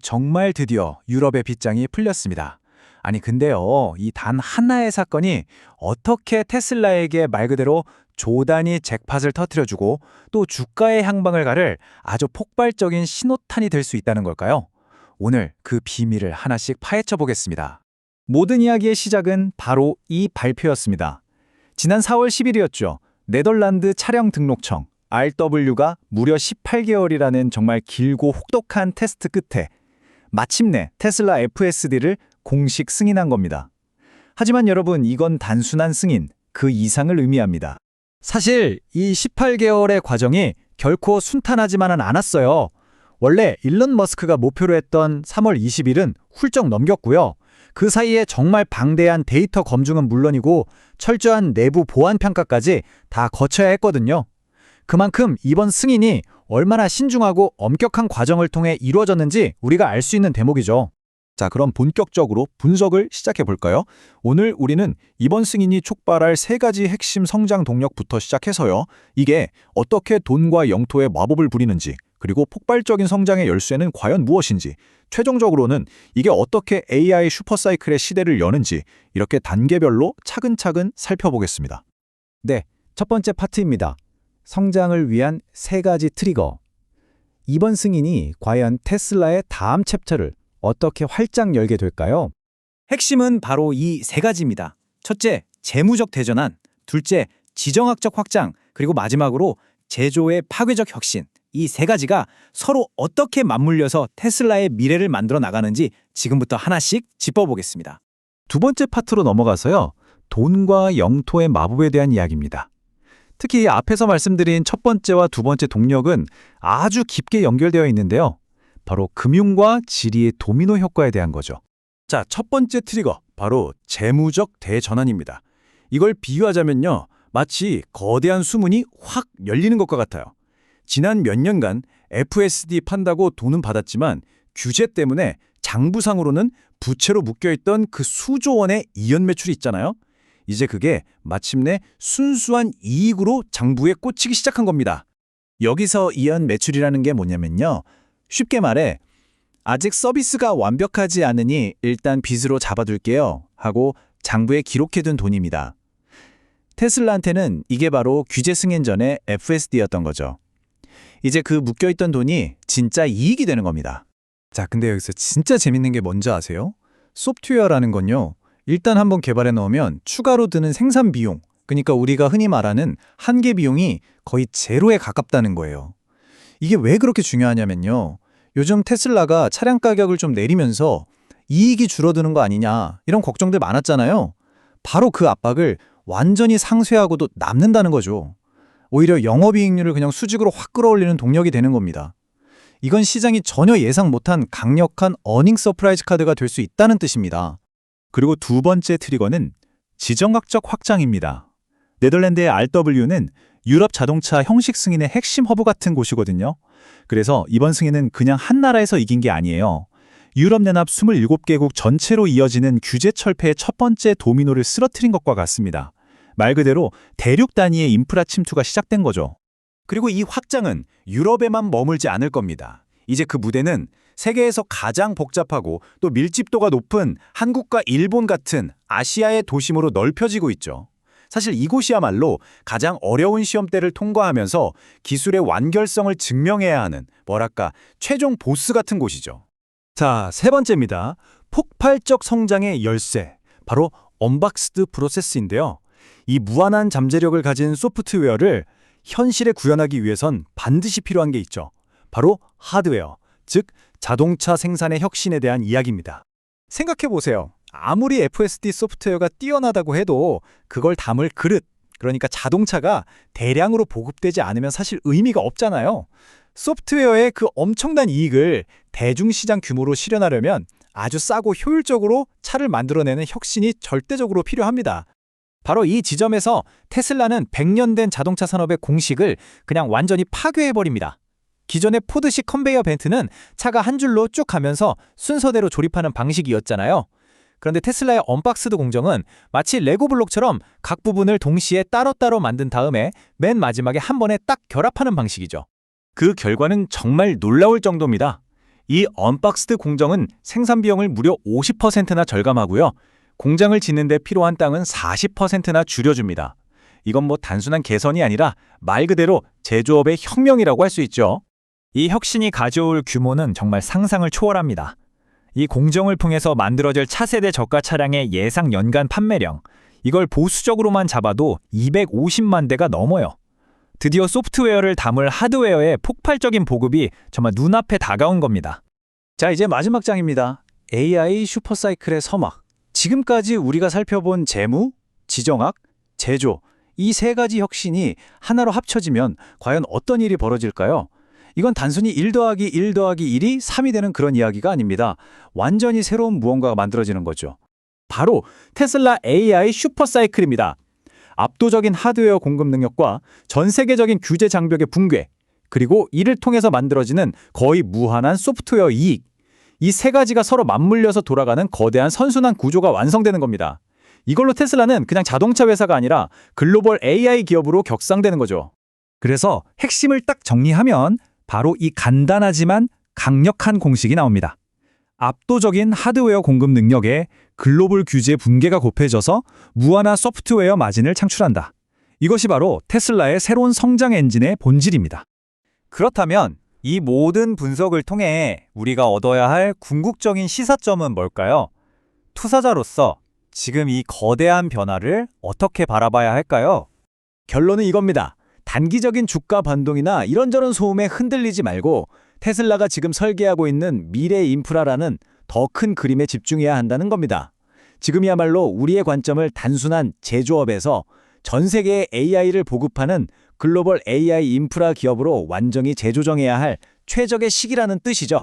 정말 드디어 유럽의 빗장이 풀렸습니다. 아니 근데요, 이 단 하나의 사건이 어떻게 테슬라에게 말 그대로 조단위 잭팟을 터뜨려주고 또 주가의 향방을 가를 아주 폭발적인 신호탄이 될 수 있다는 걸까요? 오늘 그 비밀을 하나씩 파헤쳐 보겠습니다. 모든 이야기의 시작은 바로 이 발표였습니다. 지난 4월 10일이었죠. 네덜란드 차량 등록청 RW가 무려 18개월이라는 정말 길고 혹독한 테스트 끝에 마침내 테슬라 FSD를 공식 승인한 겁니다. 하지만 여러분, 이건 단순한 승인, 그 이상을 의미합니다. 사실 이 18개월의 과정이 결코 순탄하지만은 않았어요. 원래 일론 머스크가 목표로 했던 3월 20일은 훌쩍 넘겼고요. 그 사이에 정말 방대한 데이터 검증은 물론이고 철저한 내부 보안 평가까지 다 거쳐야 했거든요. 그만큼 이번 승인이 얼마나 신중하고 엄격한 과정을 통해 이루어졌는지 우리가 알 수 있는 대목이죠. 자, 그럼 본격적으로 분석을 시작해 볼까요? 오늘 우리는 이번 승인이 촉발할 세 가지 핵심 성장 동력부터 시작해서요. 이게 어떻게 돈과 영토의 마법을 부리는지, 그리고 폭발적인 성장의 열쇠는 과연 무엇인지, 최종적으로는 이게 어떻게 AI 슈퍼사이클의 시대를 여는지 이렇게 단계별로 차근차근 살펴보겠습니다. 네, 첫 번째 파트입니다. 성장을 위한 세 가지 트리거. 이번 승인이 과연 테슬라의 다음 챕터를 어떻게 활짝 열게 될까요? 핵심은 바로 이 세 가지입니다. 첫째, 재무적 대전환. 둘째, 지정학적 확장. 그리고 마지막으로 제조의 파괴적 혁신. 이 세 가지가 서로 어떻게 맞물려서 테슬라의 미래를 만들어 나가는지 지금부터 하나씩 짚어보겠습니다. 두 번째 파트로 넘어가서요. 돈과 영토의 마법에 대한 이야기입니다. 특히 앞에서 말씀드린 첫 번째와 두 번째 동력은 아주 깊게 연결되어 있는데요. 바로 금융과 지리의 도미노 효과에 대한 거죠. 자, 첫 번째 트리거, 바로 재무적 대전환입니다. 이걸 비유하자면요, 마치 거대한 수문이 확 열리는 것과 같아요. 지난 몇 년간 FSD 판다고 돈은 받았지만 규제 때문에 장부상으로는 부채로 묶여있던 그 수조 원의 이연 매출이 있잖아요. 이제 그게 마침내 순수한 이익으로 장부에 꽂히기 시작한 겁니다. 여기서 이연 매출이라는 게 뭐냐면요. 쉽게 말해 아직 서비스가 완벽하지 않으니 일단 빚으로 잡아둘게요 하고 장부에 기록해둔 돈입니다. 테슬라한테는 이게 바로 규제 승인 전의 FSD였던 거죠. 이제 그 묶여있던 돈이 진짜 이익이 되는 겁니다. 자, 근데 여기서 진짜 재밌는 게 뭔지 아세요? 소프트웨어라는 건요, 일단 한번 개발해 놓으면 추가로 드는 생산 비용, 그러니까 우리가 흔히 말하는 한계 비용이 거의 제로에 가깝다는 거예요. 이게 왜 그렇게 중요하냐면요, 요즘 테슬라가 차량 가격을 좀 내리면서 이익이 줄어드는 거 아니냐 이런 걱정들 많았잖아요. 바로 그 압박을 완전히 상쇄하고도 남는다는 거죠. 오히려 영업이익률을 그냥 수직으로 확 끌어올리는 동력이 되는 겁니다. 이건 시장이 전혀 예상 못한 강력한 어닝 서프라이즈 카드가 될 수 있다는 뜻입니다. 그리고 두 번째 트리거는 지정학적 확장입니다. 네덜란드의 RW는 유럽 자동차 형식 승인의 핵심 허브 같은 곳이거든요. 그래서 이번 승인은 그냥 한 나라에서 이긴 게 아니에요. 유럽연합 27개국 전체로 이어지는 규제 철폐의 첫 번째 도미노를 쓰러뜨린 것과 같습니다. 말 그대로 대륙 단위의 인프라 침투가 시작된 거죠. 그리고 이 확장은 유럽에만 머물지 않을 겁니다. 이제 그 무대는 세계에서 가장 복잡하고 또 밀집도가 높은 한국과 일본 같은 아시아의 도심으로 넓혀지고 있죠. 사실 이곳이야말로 가장 어려운 시험대를 통과하면서 기술의 완결성을 증명해야 하는 최종 보스 같은 곳이죠. 자, 세 번째입니다. 폭발적 성장의 열쇠, 바로 언박스드 프로세스인데요. 이 무한한 잠재력을 가진 소프트웨어를 현실에 구현하기 위해선 반드시 필요한 게 있죠. 바로 하드웨어, 즉 자동차 생산의 혁신에 대한 이야기입니다. 생각해보세요. 아무리 FSD 소프트웨어가 뛰어나다고 해도 그걸 담을 그릇, 그러니까 자동차가 대량으로 보급되지 않으면 사실 의미가 없잖아요. 소프트웨어의 그 엄청난 이익을 대중시장 규모로 실현하려면 아주 싸고 효율적으로 차를 만들어내는 혁신이 절대적으로 필요합니다. 바로 이 지점에서 테슬라는 100년 된 자동차 산업의 공식을 그냥 완전히 파괴해버립니다. 기존의 포드식 컨베이어 벨트는 차가 한 줄로 쭉 가면서 순서대로 조립하는 방식이었잖아요. 그런데 테슬라의 언박스드 공정은 마치 레고 블록처럼 각 부분을 동시에 따로따로 만든 다음에 맨 마지막에 한 번에 딱 결합하는 방식이죠. 그 결과는 정말 놀라울 정도입니다. 이 언박스드 공정은 생산 비용을 무려 50%나 절감하고요. 공장을 짓는 데 필요한 땅은 40%나 줄여줍니다. 이건 뭐 단순한 개선이 아니라 말 그대로 제조업의 혁명이라고 할 수 있죠. 이 혁신이 가져올 규모는 정말 상상을 초월합니다. 이 공정을 통해서 만들어질 차세대 저가 차량의 예상 연간 판매량, 이걸 보수적으로만 잡아도 250만 대가 넘어요. 드디어 소프트웨어를 담을 하드웨어의 폭발적인 보급이 정말 눈앞에 다가온 겁니다. 자, 이제 마지막 장입니다. AI 슈퍼사이클의 서막. 지금까지 우리가 살펴본 재무, 지정학, 제조, 이 세 가지 혁신이 하나로 합쳐지면 과연 어떤 일이 벌어질까요? 이건 단순히 1 더하기 1 더하기 1이 3이 되는 그런 이야기가 아닙니다. 완전히 새로운 무언가가 만들어지는 거죠. 바로 테슬라 AI 슈퍼사이클입니다. 압도적인 하드웨어 공급 능력과 전 세계적인 규제 장벽의 붕괴, 그리고 이를 통해서 만들어지는 거의 무한한 소프트웨어 이익. 이 세 가지가 서로 맞물려서 돌아가는 거대한 선순환 구조가 완성되는 겁니다. 이걸로 테슬라는 그냥 자동차 회사가 아니라 글로벌 AI 기업으로 격상되는 거죠. 그래서 핵심을 딱 정리하면 바로 이 간단하지만 강력한 공식이 나옵니다. 압도적인 하드웨어 공급 능력에 글로벌 규제 붕괴가 곱해져서 무한한 소프트웨어 마진을 창출한다. 이것이 바로 테슬라의 새로운 성장 엔진의 본질입니다. 그렇다면 이 모든 분석을 통해 우리가 얻어야 할 궁극적인 시사점은 뭘까요? 투자자로서 지금 이 거대한 변화를 어떻게 바라봐야 할까요? 결론은 이겁니다. 단기적인 주가 반동이나 이런저런 소음에 흔들리지 말고 테슬라가 지금 설계하고 있는 미래 인프라라는 더 큰 그림에 집중해야 한다는 겁니다. 지금이야말로 우리의 관점을 단순한 제조업에서 전 세계에 AI를 보급하는 글로벌 AI 인프라 기업으로 완전히 재조정해야 할 최적의 시기라는 뜻이죠.